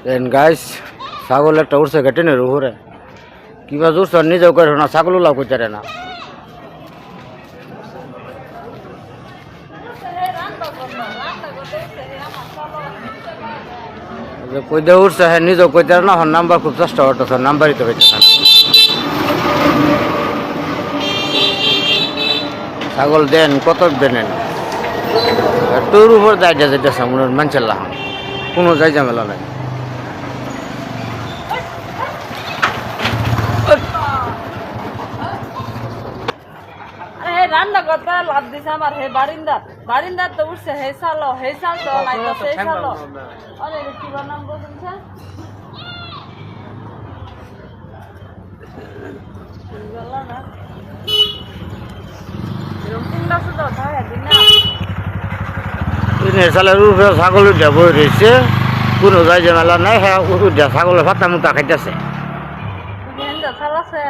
দেন guys ছাগল একটা উঠছে গেটেনের উপরে কিবা উঠছে নিজেও করে না ছাগল লাভ করতে পারে না কইতে উঠছে হ্যাঁ নিজেও কইতে না হন নাম্বার খুব চেষ্টা করতেছে নাম্বারই তো হইতেছে না ছাগল দেন কত দেনেন তোর উপর যাইতে যাইতেছে মনে মানুষের লাহান কোনো যাই ঝামেলা নাই রান্না করতে লাভ দিছে আমার হে বারিন্দার তো উঠছে হে সাল তো নাই তো সেই সাল অনেক কি নাম বলছে ছাগল বই রয়েছে কোনো যাই ঝামেলা নাই হ্যাঁ ছাগলের ভাতা মুতা খাইতেছে আছে